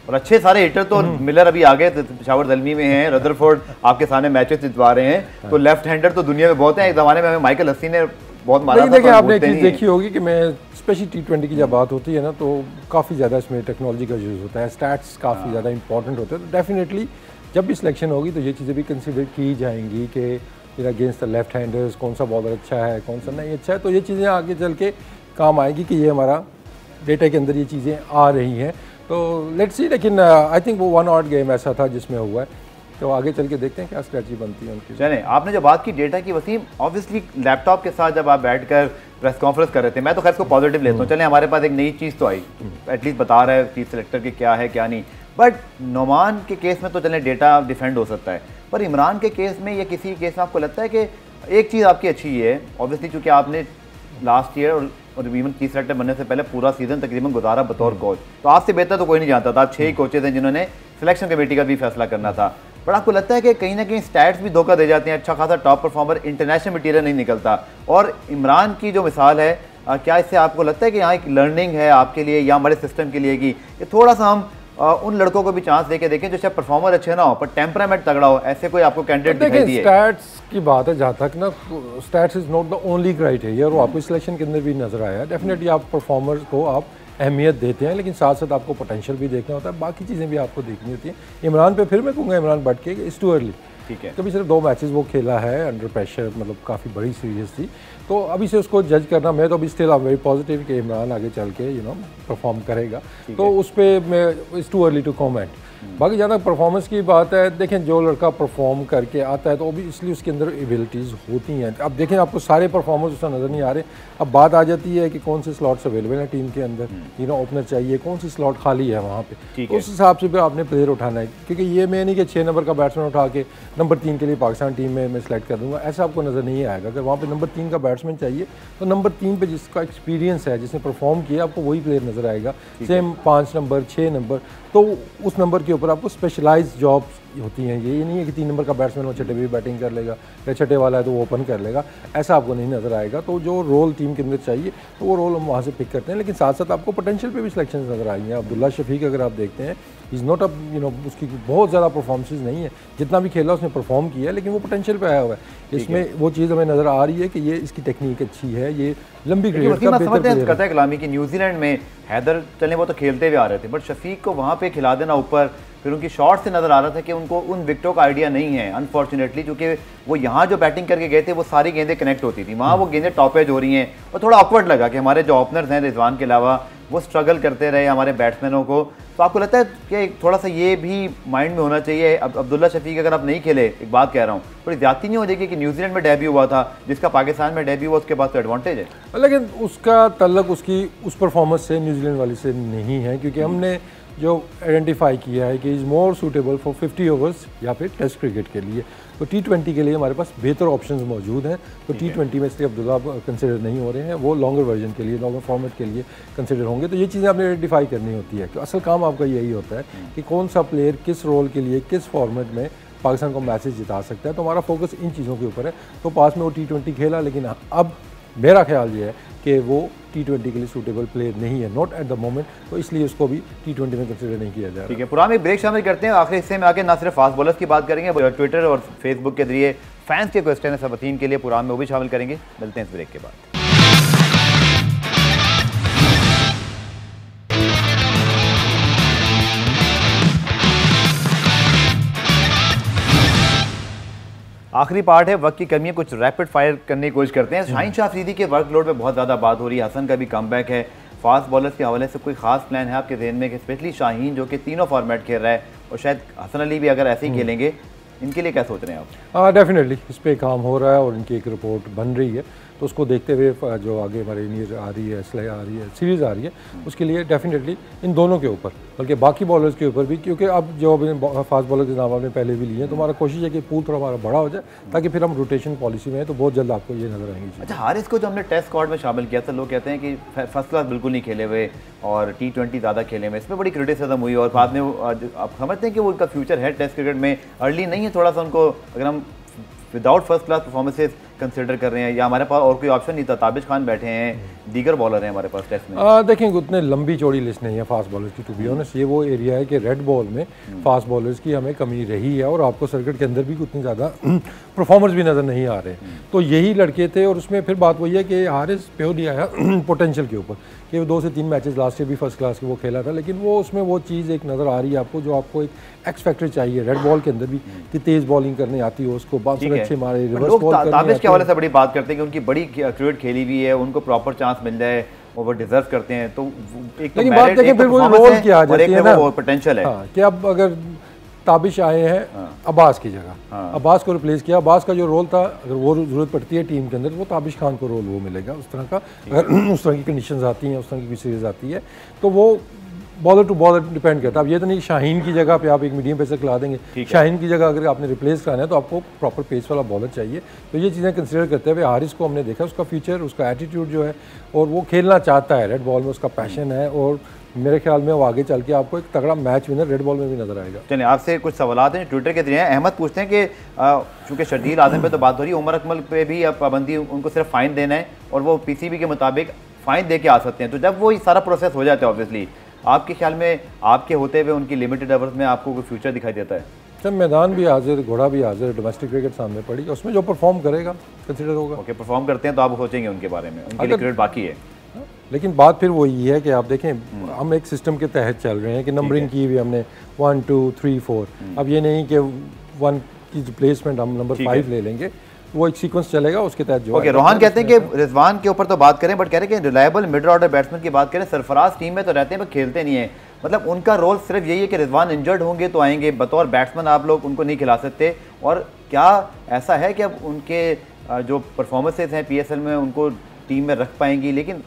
और अच्छे सारे हिटर तो मिलर अभी आ गए, पेशावर दलमी में हैं, रदरफोर्ड आपके सामने मैचेस जितवा रहे हैं, तो लेफ्ट हैंडर तो दुनिया में बहुत हैं। एक ज़माने में हमें माइकल हसी ने बहुत मारा था। देखिए आपने एक चीज़ देखी होगी कि मैं स्पेशली T20 की जब बात होती है ना, तो काफ़ी ज़्यादा इसमें टेक्नोलॉजी का यूज़ होता है, स्टैट्स काफ़ी ज़्यादा इंपॉर्टेंट होते हैं। तो डेफिनेटली जब भी सिलेक्शन होगी तो ये चीज़ें भी कंसिडर की जाएंगी कि अगेंस्ट द लेफ्ट हैंडर्स कौन सा बॉलर अच्छा है, कौन सा नहीं अच्छा है, तो ये चीज़ें आगे चल के काम आएगी कि ये हमारा डेटा के अंदर ये चीज़ें आ रही हैं। तो लेट्स सी, लेकिन आई थिंक वो 1 आउट गेम ऐसा था जिसमें हुआ है, तो आगे चल के देखते हैं क्या स्ट्रेटजी बनती है उनकी। चलें, आपने जो बात की डेटा की वसीम, ऑब्वियसली लैपटॉप के साथ जब आप बैठकर प्रेस कॉन्फ्रेंस कर रहे थे, मैं तो खैर इसको पॉजिटिव लेता हूँ, चलें हमारे पास एक नई चीज़ तो आई, एटलीस्ट बता रहा है चीफ सेलेक्टर की क्या है क्या नहीं। बट नोमान के केस में तो चलें डेटा डिफेंड हो सकता है, पर इमरान के केस में या किसी केस में आपको लगता है कि एक चीज़ आपकी अच्छी है, ऑब्वियसली चूँकि आपने लास्ट ईयर और इवन चीफ सेलेक्टर बनने से पहले पूरा सीजन तकरीबन गुजारा बतौर कोच, तो आपसे बेहतर तो कोई नहीं जानता था। आप 6 ही कोचेज हैं जिन्होंने सिलेक्शन कमेटी का भी फैसला करना था। पर आपको लगता है कि कहीं ना कहीं स्टैट्स भी धोखा दे जाते हैं, अच्छा खासा टॉप परफॉर्मर इंटरनेशनल मटीरियल नहीं निकलता, और इमरान की जो मिसाल है, क्या इससे आपको लगता है कि यहाँ एक लर्निंग है आपके लिए या हमारे सिस्टम के लिए कि ये थोड़ा सा हम उन लड़कों को भी चांस देके देखें जो शायद परफॉर्मर अच्छे ना हो पर टेम्परामेंट तगड़ा हो, ऐसे कोई आपको कैंडिडेट दिखाई दिए? स्टैट्स की बात है जहाँ तक ना, stats is not the only criteria, और आपको सिलेक्शन के अंदर भी नजर आया। डेफिनेटली आप परफॉर्मर्स को आप अहमियत देते हैं, लेकिन साथ साथ आपको पोटेंशियल भी देखना होता है, बाकी चीज़ें भी आपको देखनी होती हैं। इमरान पे फिर मैं कहूँगा इमरान बट के इट्स टू अर्ली, ठीक है, कभी सिर्फ 2 मैचेस वो खेला है अंडर प्रेशर, मतलब काफ़ी बड़ी सीरीज थी, तो अभी से उसको जज करना, मैं तो अभी स्टिल आई वेरी पॉजिटिव कि इमरान आगे चल के परफॉर्म करेगा, तो उस पर मैं it's too early to comment. बाकी जहाँ तक परफॉर्मेंस की बात है, देखें जो लड़का परफॉर्म करके आता है तो ऑब्वियसली उसके अंदर एबिलिटीज़ होती हैं। अब देखें आपको सारे परफॉर्मर्स उसका नज़र नहीं आ रहे, अब बात आ जाती है कि कौन से स्लॉट्स अवेलेबल हैं टीम के अंदर, ओपनर चाहिए, कौन सी स्लॉट खाली है वहाँ पे, तो उस हिसाब से भी आपने प्लेयर उठाना है, क्योंकि ये मैं नहीं कि 6 नंबर का बैट्समैन उठा के नंबर 3 के लिए पाकिस्तान टीम में मैं सेलेक्ट कर दूँगा, ऐसा आपको नज़र नहीं आएगा। अगर वहाँ पर नंबर 3 का बैट्समैन चाहिए तो नंबर 3 पे जिसका एक्सपीरियंस है, जिसने परफॉर्म किया, आपको वही प्लेयर नज़र आएगा। सेम 5 नंबर 6 नंबर, तो उस नंबर के ऊपर आपको स्पेशलाइज जॉब्स होती हैं। ये नहीं है कि 3 नंबर का बैट्समैन वो छठे भी बैटिंग कर लेगा या छठे वाला है तो वो ओपन कर लेगा, ऐसा आपको नहीं नज़र आएगा। तो जो रोल टीम के अंदर चाहिए तो वो रोल हम वहाँ से पिक करते हैं, लेकिन साथ साथ आपको पोटेंशियल पे भी सिलेक्शन नज़र आई हैं। अब्दुल्ला शफीक अगर आप देखते हैं, इज़ नॉट अ उसकी बहुत ज़्यादा परफॉर्मेंसेज नहीं है, जितना भी खेला उसने परफॉर्म किया है, लेकिन वो पोटेंशियल पे आया हुआ है। इसमें वो चीज़ हमें नज़र आ रही है कि ये इसकी टेक्निक अच्छी है, ये लंबी क्रिकेट का बेहतर प्लेयर है। कलामी की न्यूजीलैंड में हैदर चले वो तो खेलते हुए आ रहे थे, बट शफीक को वहाँ पे खिला देना ऊपर, फिर उनकी शॉट से नज़र आ रहा था कि उनको उन विकेटों का आइडिया नहीं है अनफॉर्चुनेटली, क्योंकि वो यहाँ जो बैटिंग करके गए थे वो सारी गेंदें कनेक्ट होती थी, वहाँ वो गेंदें टॉप एज हो रही हैं, और थोड़ा ऑकवर्ड लगा कि हमारे जो ओपनर्स हैं रिजवान के अलावा वो स्ट्रगल करते रहे हमारे बैट्समैनों को। तो आपको लगता है कि थोड़ा सा ये भी माइंड में होना चाहिए? अब अब्दुल्ला शफीक अगर आप नहीं खेले, एक बात कह रहा हूँ, थोड़ी ज़्यादती नहीं हो जाएगी कि न्यूजीलैंड में डेब्यू हुआ था, जिसका पाकिस्तान में डेब्यू हुआ, उसके पास तो एडवांटेज है, लेकिन उसका तल्लक उसकी उस परफॉर्मेंस से न्यूजीलैंड वाली से नहीं है, क्योंकि हमने जो आइडेंटिफाई किया है कि is more suitable for 50 overs या फिर टेस्ट क्रिकेट के लिए, तो T20 के लिए हमारे पास बेहतर ऑप्शंस मौजूद हैं। तो T20 में इसलिए अब्दुल्ला कंसिडर नहीं हो रहे हैं, वो लॉन्गर वर्जन के लिए, लॉन्गर फॉर्मेट के लिए कंसिडर होंगे। तो ये चीज़ें आपने आइडेंटिफाई करनी होती है, तो असल काम आपका यही होता है कि कौन सा प्लेयर किस रोल के लिए किस फॉर्मेट में पाकिस्तान को मैचेस जिता सकता है। तो हमारा फोकस इन चीज़ों के ऊपर है। तो पास में वो T20 खेला, लेकिन अब मेरा ख्याल ये है कि वो T20 के लिए सूटेबल प्लेयर नहीं है, नॉट एट द मोमेंट, तो इसलिए उसको भी T20 में कंसिडर नहीं किया जाए। ठीक है, पुराने ब्रेक शामिल करते हैं। आखिर हिस्से में आके ना सिर्फ फास्ट बॉलर्स की बात करेंगे, ट्विटर और फेसबुक के जरिए फैंस के क्वेश्चन है सबतीन के लिए प्रोग्राम में, वो भी शामिल करेंगे। मिलते हैं इस ब्रेक के बाद। आखिरी पार्ट है, वक्त की कमी है, कुछ रैपिड फायर करने की कोशिश करते हैं। शाहीन शाह अफरीदी के वर्कलोड पे बहुत ज़्यादा बात हो रही है, हसन का भी कमबैक है, फास्ट बॉलर्स के हवाले से कोई खास प्लान है आपके ज़हन में कि स्पेशली शाहीन जो कि तीनों फॉर्मेट खेल रहा है और शायद हसन अली भी अगर ऐसे ही खेलेंगे, इनके लिए क्या सोच रहे हैं आप? डेफिनेटली इस पर काम हो रहा है और इनकी एक रिपोर्ट बन रही है, तो उसको देखते हुए जो आगे हमारे इनिंग आ रही है, इसलिए आ रही है, सीरीज़ आ रही है, उसके लिए डेफिनेटली इन दोनों के ऊपर, बल्कि बाकी बॉलर्स के ऊपर भी, क्योंकि अब जो फास्ट बॉलर के नाम आपने पहले भी लिए हैं, तो हमारा कोशिश है कि पूल थोड़ा हमारा बड़ा हो जाए ताकि फिर हम रोटेशन पॉलिसी में है तो बहुत जल्द आपको ये नजर आएंगी। अच्छा, हारिस को जो हमने टेस्ट स्क्वाड में शामिल किया था, लोग कहते हैं कि फर्स्ट क्लास बिल्कुल नहीं खेले हुए और T20 ज़्यादा खेले हुए, इसमें बड़ी क्रिटिसिज्म हुई और बाद में आप समझते हैं कि वो उनका फ्यूचर है टेस्ट क्रिकेट में, अर्ली नहीं है थोड़ा सा उनको, अगर हम without first class performances consider कर रहे हैं, या हमारे पास और कोई ऑप्शन नहीं था? ताबिश खान बैठे हैं, दीगर बॉलर हैं हमारे पास टेस्ट में। देखेंगे उतने लंबी चौड़ी लिस्ट नहीं है फास्ट बॉलर्स की, टू बी ऑनेस्ट। ये वो एरिया है कि रेड बॉल में फास्ट बॉलर्स की हमें कमी रही है और आपको सर्किट के अंदर भी उतनी ज़्यादा परफॉर्मर्स भी नज़र नहीं आ रहे। तो यही लड़के थे और उसमें फिर बात वही है कि हारिस प्योरली आया पोटेंशियल के ऊपर, कि वो 2 से 3 मैचेस लास्ट ईयर भी फर्स्ट क्लास के वो खेला था, लेकिन वो उसमें वो चीज़ एक नज़र आ रही है आपको जो आपको एक एक्स फैक्टर चाहिए रेड बॉल के अंदर भी, कि तेज़ बॉलिंग करनी आती हो, उसको बाउंसर अच्छे मारे, रिवर्स बॉल करनी। ताबिश के हवाले से बड़ी बात करते हैं कि उनकी बड़ी क्रिकेट खेली हुई है, उनको प्रॉपर चांस मिल जाए और वो डिजर्व करते हैं, तो एक लेकिन बात देखें फिर वो रोल क्या आ जाती है ना, वो पोटेंशियल है कि अब अगर ताबिश आए हैं अब्बास की जगह, अब्बास को रिप्लेस किया, अब्बास का जो रोल था अगर वो ज़रूरत पड़ती है टीम के अंदर, वो ताबिश खान को रोल वो मिलेगा उस तरह का, अगर उस तरह की कंडीशंस आती हैं, उस तरह की सीरीज आती है, तो वो बॉलर टू बॉलर डिपेंड करता है। अब ये तो नहीं शाहीन की जगह पे आप एक मीडियम पेसर खिला देंगे, शाहीन की जगह अगर आपने रिप्लेस कराना है तो आपको प्रॉपर पेस वाला बॉलर चाहिए। तो ये चीज़ें कंसिडर करते हुए हारिस को हमने देखा, उसका फ्यूचर, उसका एटीट्यूड जो है, और वो खेलना चाहता है रेड बॉल में, उसका पैशन है, और मेरे ख्याल में वो आगे चल के आपको एक तगड़ा मैच विनर रेड बॉल में भी नजर आएगा। चलिए, आपसे कुछ सवाल हैं ट्विटर के जरिए। अहमद पूछते हैं कि चूँकि शर्जील आजम पे तो बात हो रही है, उमर अकमल पे भी अब पाबंदी, उनको सिर्फ फ़ाइन देना है और वो PCB के मुताबिक फ़ाइन दे के आ सकते हैं, तो जब वो ये सारा प्रोसेस हो जाता है ऑब्वियसली, आपके ख्याल में आपके होते हुए उनकी लिमिटेड ओवर्स में आपको कोई फ्यूचर दिखाई देता है? जब मैदान भी हाजिर, घोड़ा भी हाजिर, डोमेस्टिक क्रिकेट सामने पड़ी, उसमें जो परफॉर्म करेगा कंसिडर होगा। ओके, परफॉर्म करते हैं तो आप सोचेंगे उनके बारे में, उनके लिए क्रिकेट बाकी है। लेकिन बात फिर वही है कि आप देखें हम एक सिस्टम के तहत चल रहे हैं कि नंबरिंग की भी हमने 1 2 3 4, अब ये नहीं कि 1 की रिप्लेसमेंट हम नंबर 5 ले लेंगे, वो एक सीक्वेंस चलेगा उसके तहत जो। ओके, रोहान कहते हैं कि रिजवान के ऊपर तो बात करें, बट कह रहे हैं कि रिलायबल मिडिल ऑर्डर बैट्समैन की बात करें, सरफराज टीम में तो रहते हैं पर खेलते नहीं है, मतलब उनका रोल सिर्फ यही है कि रिजवान इंजर्ड होंगे तो आएंगे, बतौर बैट्समैन आप लोग उनको नहीं खिला सकते, और क्या ऐसा है कि अब उनके जो परफॉर्मेंसेज हैं PSL में उनको टीम में रख पाएंगी, लेकिन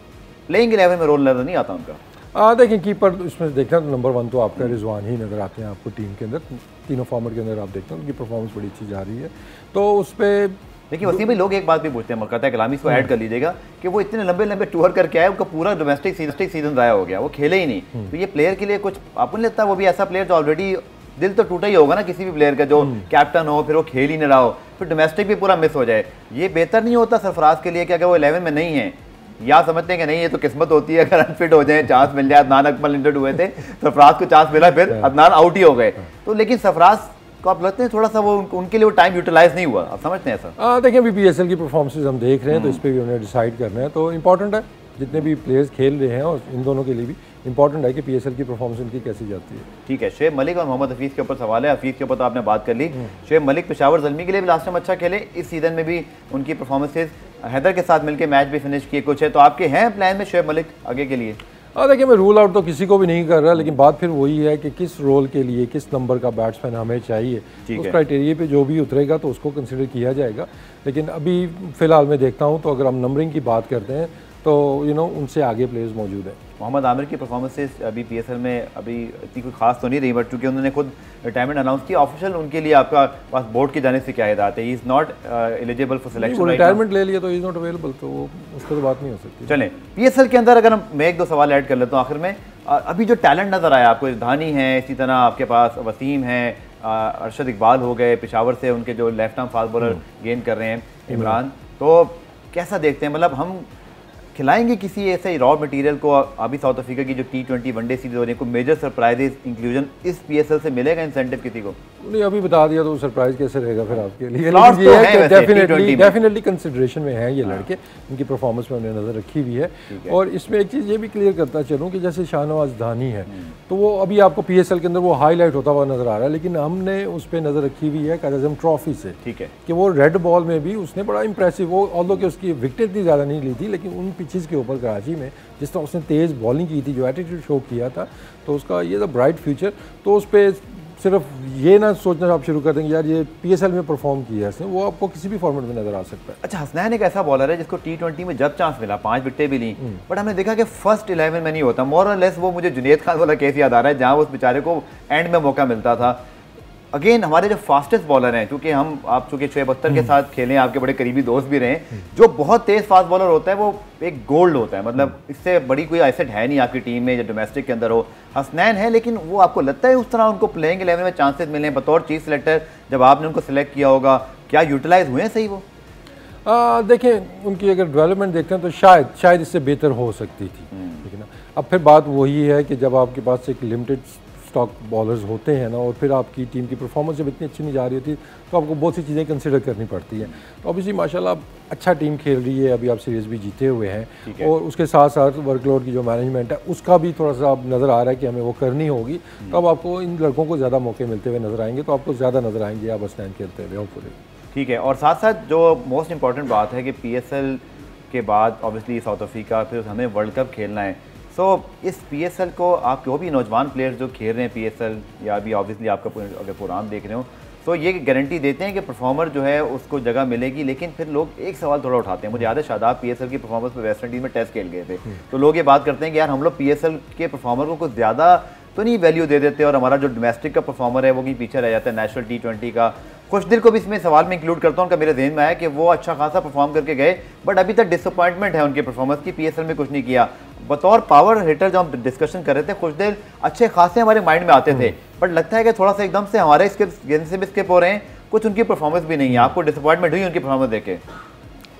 प्लेइंग 11 में रोल नजर नहीं आता उनका? देखिए कीपर इसमें देखना तो नंबर 1 तो आपका रिजवान ही नज़र आते हैं आपको टीम के अंदर, तीनों फॉर्मेट के अंदर आप देखते हैं उनकी परफॉर्मेंस बड़ी अच्छी जा रही है, तो उस पर देखिए वसीम भाई, लोग एक बात भी पूछते हैं, कहता है कलामी इसको ऐड कर लीजिएगा, कि वो इतने लंबे लंबे टूर करके आए, उनका पूरा डोमेस्टिक सीजन ज़ाया हो गया, वो खेले ही नहीं, तो ये प्लेयर के लिए कुछ आपको नहीं लगता वो भी ऐसा प्लेयर जो ऑलरेडी दिल तो टूटा ही होगा ना किसी भी प्लेयर का, जो कैप्टन हो फिर वो खेल ही नहीं रहा हो, फिर डोमेस्टिक भी पूरा मिस हो जाए, ये बेहतर नहीं होता सरफराज के लिए कि अगर वो 11 में नहीं है, या समझते हैं कि नहीं ये तो किस्मत होती है, अगर अनफिट हो जाए चांस मिल जाए, अदनान अकमल इंजर्ड हुए थे, सरफराज को चांस मिला, फिर अदनान आउट ही हो गए, तो लेकिन सरफराज को आप लगते हैं थोड़ा सा वो उनके लिए वो टाइम यूटिलाइज नहीं हुआ, आप समझते हैं ऐसा? देखिए अभी PSL की परफॉर्मेंसेज हम देख रहे हैं, तो इस पर भी उन्हें डिसाइड करना है, तो इंपॉर्टेंट है जितने भी प्लेयर्स खेल रहे हैं, और इन दोनों के लिए भी इंपॉर्टेंट है कि PSL की परफॉर्मेंस उनकी कैसी जाती है। ठीक है, शुएब मलिक और मोहम्मद हफीज़ के ऊपर सवाल है। हफीज़ के ऊपर तो आपने बात कर ली, शुएब मलिक पेशावर ज़ल्मी के लिए भी लास्ट टाइम अच्छा खेले, इस सीज़न में भी उनकी परफॉर्मेंसेज हैदर के साथ मिलकर मैच भी फिनिश किए कुछ है, तो आपके हैं प्लान में शुएब मलिक आगे के लिए? देखिए मैं रूल आउट तो किसी को भी नहीं कर रहा, लेकिन बात फिर वही है कि किस रोल के लिए किस नंबर का बैट्समैन हमें चाहिए, उस क्राइटेरिया पे जो भी उतरेगा तो उसको कंसिडर किया जाएगा, लेकिन अभी फ़िलहाल मैं देखता हूँ तो अगर हम नंबरिंग की बात करते हैं तो उनसे आगे प्लेयर्स मौजूद हैं। मोहम्मद आमिर की परफॉर्मेंसेज अभी PSL में अभी इतनी कोई खास तो नहीं रही, बट चूँकि उन्होंने खुद रिटायरमेंट अनाउंस किया ऑफिशियल, उनके लिए आपका पास बोर्ड की जाने से क्या हिदायत है? He is not eligible for selection, retirement ले लिया तो इज़ नॉट अवेलेबल, तो उस पर तो बात नहीं हो सकती। चलें PSL के अंदर अगर मैं 1-2 सवाल ऐड कर लेता हूँ आखिर में, अभी जो टैलेंट नज़र आया आपको, धानी है, इसी तरह आपके पास वसीम है, अरशद इकबाल हो गए पेशावर से, उनके जो लेफ्ट आर्म फास्ट बॉलर गेंद कर रहे हैं इमरान, तो कैसा देखते हैं, मतलब हम खिलाएंगे किसी ऐसे रॉ मटेरियल को? अभी साउथ अफ्रीका की जो T20 वनडे सीरीज हो रही है, कोई मेजर सरप्राइजेस इंक्लूजन इस PSL से मिलेगा इंसेंटिव किसी को? नहीं अभी बता दिया तो सरप्राइज कैसे रहेगा फिर आपके लिए, Slots लेकिन तो ये हैं है कि वैसे डेफिनेटली कंसिडरेशन में है ये लड़के, इनकी परफॉर्मेंस में हमने नज़र रखी हुई है। और इसमें एक चीज़ ये भी क्लियर करता चलूँ कि जैसे शाहनवाज धानी है तो वो अभी आपको PSL के अंदर वो हाईलाइट होता हुआ नज़र आ रहा है, लेकिन हमने उस पर नज़र रखी हुई है कायद आज़म ट्रॉफी से, ठीक है, कि वो रेड बॉल में भी उसने बड़ा इंप्रेसिव, वो ऑल्दो कि उसकी विकेट इतनी ज़्यादा नहीं ली थी, लेकिन उन पिचेस के ऊपर कराची में जिस तरह उसने तेज़ बॉलिंग की थी, जो एटीट्यूड शो किया था, तो उसका ये था ब्राइट फ्यूचर। तो उस पर सिर्फ ये ना सोचना आप शुरू कर देंगे यार ये PSL में परफॉर्म किया है इसने, वो आपको किसी भी फॉर्मेट में नजर आ सकता है। अच्छा, हसनैन एक ऐसा बॉलर है जिसको T20 में जब चांस मिला 5 विकेटें भी ली, बट हमने देखा कि फर्स्ट 11 में नहीं होता। मोर और लेस वो मुझे जुनैद खान वाला केस याद आ रहा है जहां उस बेचारे को एंड में मौका मिलता था। अगेन हमारे जो फास्टेस्ट बॉलर हैं, क्योंकि आप चूंकि शोएब अख्तर के साथ खेले, आपके बड़े करीबी दोस्त भी रहे, जो बहुत तेज फास्ट बॉलर होता है वो एक गोल्ड होता है, मतलब इससे बड़ी कोई एसेट है नहीं आपकी टीम में या डोमेस्टिक के अंदर हो। हसनैन है, लेकिन वो आपको लगता है उस तरह उनको प्लेइंग 11 में चांसेस मिले बतौर चीफ सिलेक्टर, जब आपने उनको सिलेक्ट किया होगा, क्या यूटिलाइज हुए हैं सही वो? देखें उनकी अगर डेवलपमेंट देखते हैं तो शायद इससे बेहतर हो सकती थी, ठीक है ना। अब फिर बात वही है कि जब आपके पास एक लिमिटेड स्टॉक बॉलर्स होते हैं ना, और फिर आपकी टीम की परफॉर्मेंस जब इतनी अच्छी नहीं जा रही होती तो आपको बहुत सी चीज़ें कंसिडर करनी पड़ती हैं। तो ऑब्वियसली माशाल्लाह अच्छा टीम खेल रही है, अभी आप सीरीज़ भी जीते हुए हैं, और उसके साथ साथ वर्कलोड की जो मैनेजमेंट है उसका भी थोड़ा सा अब नज़र आ रहा है कि हमें वो करनी होगी। तो अब आपको इन लड़कों को ज़्यादा मौके मिलते हुए नज़र आएंगे, तो आपको ज़्यादा नज़र आएंगे आप हसनैन खेलते हुए होपफुली। ठीक है, और साथ साथ जो मोस्ट इंपॉर्टेंट बात है कि PSL के बाद ऑब्वियसली साउथ अफ्रीका, फिर हमें वर्ल्ड कप खेलना है। सो इस PSL को आप जो भी नौजवान प्लेयर्स जो खेल रहे हैं PSL, या अभी ऑब्वियसली आपका अगर प्रोग्राम देख रहे हो, तो ये गारंटी देते हैं कि परफॉर्मर जो है उसको जगह मिलेगी। लेकिन फिर लोग एक सवाल थोड़ा उठाते हैं, मुझे याद है शादाब PSL की परफॉर्मेंस में वेस्ट इंडीज़ में टेस्ट खेल गए थे, तो लोग ये बात करते हैं कि यार हम लोग PSL के परफॉर्मर को कुछ ज़्यादा तो नहीं वैल्यू दे देते, और हमारा जो डोमेस्टिक का परफॉर्मर है वो कहीं पीछे रह जाता है नेशनल T20 का। खुशदिल को भी इसमें सवाल में इंक्लूड करता हूँ, उनका मेरे जहन में आया कि वो अच्छा खासा परफॉर्म करके गए, बट अभी तक डिसअपॉइंटमेंट है उनके परफॉर्मेंस की, PSL में कुछ नहीं किया। बतौर पावर हिटर जब हम डिस्कशन कर रहे थे, खुशदिल अच्छे खासे हमारे माइंड में आते थे, बट लगता है कि थोड़ा सा एकदम से हमारे गेंद से भी स्किप हो रहे हैं, कुछ उनकी परफॉर्मेंस भी नहीं है। आपको डिसअपॉइंटमेंट हुई उनकी परफॉर्मेंस देखे?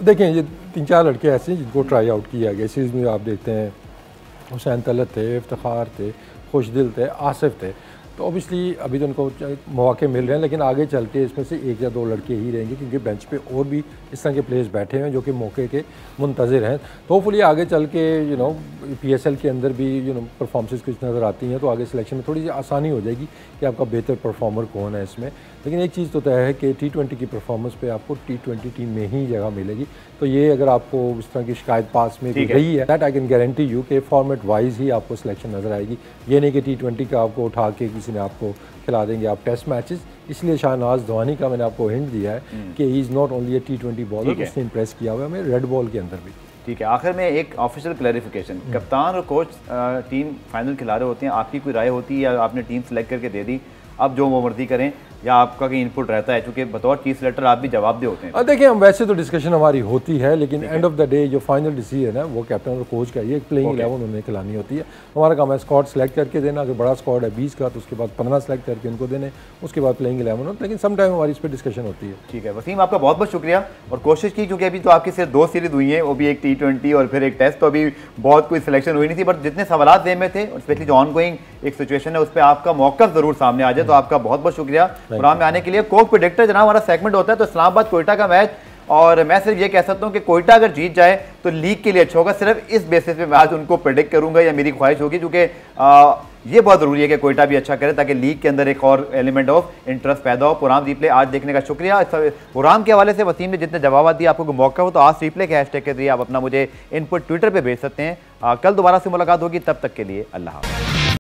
देखें ये 3-4 लड़के ऐसे हैं जिनको ट्राई आउट किया गया सीरीज़ में, आप देखते हैं हुसैन तलत थे, इफ्तिखार थे, खुशदिल थे, आसिफ थे। तो ऑब्वियसली अभी तो उनको मौके मिल रहे हैं, लेकिन आगे चल के इसमें से 1 या 2 लड़के ही रहेंगे, क्योंकि बेंच पे और भी इस तरह के प्लेयर्स बैठे हैं जो कि मौके के मुंतज़िर हैं। तो होपफुली आगे चल के PSL के अंदर भी परफॉर्मेंसेस कुछ नज़र आती हैं, तो आगे सिलेक्शन में थोड़ी सी आसानी हो जाएगी कि आपका बेहतर परफॉर्मर कौन है इसमें। लेकिन एक चीज़ तो तय है कि T20 की परफॉर्मेंस पे आपको T20 टीम में ही जगह मिलेगी। तो ये अगर आपको इस तरह की शिकायत पास में रही है, that I can guarantee you कि फॉर्मेट वाइज ही आपको सिलेक्शन नज़र आएगी। ये नहीं कि T20 का आपको उठा के किसी ने आपको खिला देंगे आप टेस्ट मैचेस। इसलिए शाहनवाज धानी का मैंने आपको हिंट दिया है कि he is not only A T20 bowler, उसने इंप्रेस किया हुआ है हमें रेड बॉल के अंदर भी। ठीक है, आखिर में एक ऑफिशियल क्लैरिफिकेशन, कप्तान और कोच टीम फाइनल खिला रहे होते हैं, आपकी कोई राय होती है या आपने टीम सेलेक्ट करके दे दी, अब जो वो मर्जी करें, या आपका कहीं इनपुट रहता है, क्योंकि बतौर चीफ सिलेक्टर आप भी जवाबदेह होते हैं? देखिए हम वैसे तो डिस्कशन हमारी होती है, लेकिन एंड ऑफ द डे जो फाइनल डिसीजन है वो कैप्टन और कोच का, ये प्लेइंग 11 उन्हें खिलानी होती है। हमारा काम है स्क्वाड सेलेक्ट करके देना, अगर बड़ा स्क्वाड है 20 का तो उसके बाद 15 सेलेक्ट करके उनको देने, उसके बाद प्लेइंग 11 हो, लेकिन सम टाइम हमारी इस पर डिस्कशन होती है। ठीक है वसीम, आपका बहुत बहुत शुक्रिया, और कोशिश की, क्योंकि अभी तो आपकी सिर्फ 2 सीरीज हुई हैं, वो भी एक T20 और फिर एक टेस्ट, तो अभी बहुत कोई सिलेक्शन हुई नहीं थी, बट जितने सवाल देने में थे, और स्पेशली जो ऑनगोइंग एक सिचुएशन है उस पर आपका मौक़िफ़ ज़रूर सामने आ जाए, तो आपका बहुत बहुत शुक्रिया प्रोग्राम में आने के लिए। कोक प्रेडिक्टर जनाब हमारा सेगमेंट होता है, तो इस्लामाबाद कोयटा का मैच, और मैं सिर्फ ये कह सकता हूँ कि कोयटा अगर जीत जाए तो लीग के लिए अच्छा होगा। सिर्फ इस बेसिस पे मैं आज उनको प्रेडिक्ट करूंगा, या मेरी ख्वाहिश होगी, क्योंकि ये बहुत ज़रूरी है कि कोयटा भी अच्छा करे, ताकि लीग के अंदर एक और एलिमेंट ऑफ इंटरेस्ट पैदा हो। प्रोग्राम रिप्ले आज देखने का शुक्रिया। प्रोग्राम के हवाले से वसीम ने जितने जवाब दिए, आपको मौका हो तो आज रिप्ले के हैशटैग के जरिए आप अपना मुझे इनपुट ट्विटर पर भेज सकते हैं। कल दोबारा से मुलाकात होगी, तब तक के लिए अल्लाह हाफ़िज़।